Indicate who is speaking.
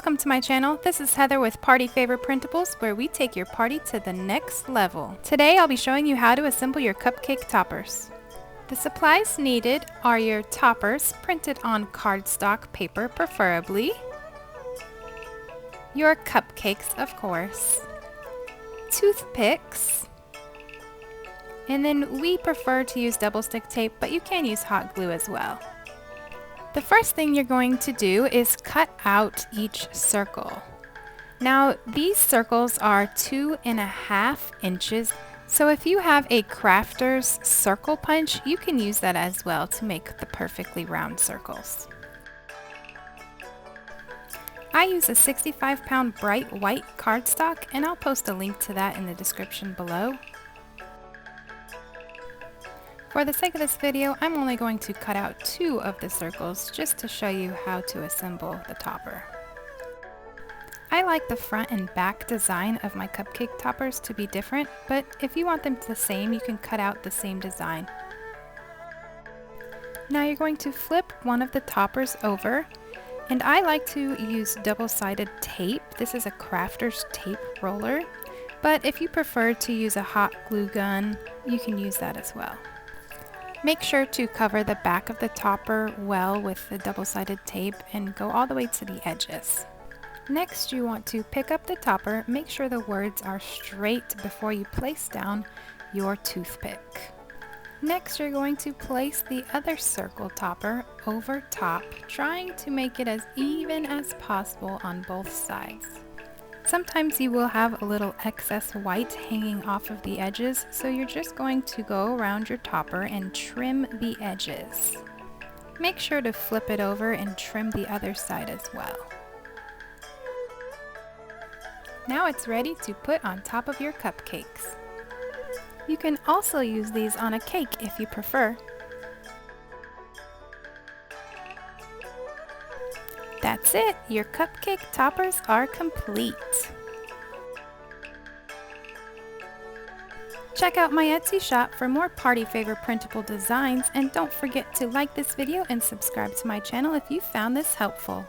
Speaker 1: Welcome to my channel. This is Heather with Party Favor Printables, where we take your party to the next level. Today I'll be showing you how to assemble your cupcake toppers. The supplies needed are your toppers, printed on cardstock paper preferably, your cupcakes of course, toothpicks, and then we prefer to use double stick tape, but you can use hot glue as well. The first thing you're going to do is cut out each circle. Now these circles are 2.5 inches, so if you have a crafter's circle punch, you can use that as well to make the perfectly round circles. I use a 65-pound bright white cardstock, and I'll post a link to that in the description below. For the sake of this video, I'm only going to cut out 2 of the circles just to show you how to assemble the topper. I like the front and back design of my cupcake toppers to be different, but if you want them the same, you can cut out the same design. Now you're going to flip one of the toppers over, and I like to use double-sided tape. This is a crafter's tape roller, but if you prefer to use a hot glue gun, you can use that as well. Make sure to cover the back of the topper well with the double-sided tape and go all the way to the edges. Next, you want to pick up the topper, make sure the words are straight before you place down your toothpick. Next, you're going to place the other circle topper over top, trying to make it as even as possible on both sides. Sometimes you will have a little excess white hanging off of the edges, so you're just going to go around your topper and trim the edges. Make sure to flip it over and trim the other side as well. Now it's ready to put on top of your cupcakes. You can also use these on a cake if you prefer. That's it! Your cupcake toppers are complete. Check out my Etsy shop for more Party Favor printable designs, and don't forget to like this video and subscribe to my channel if you found this helpful.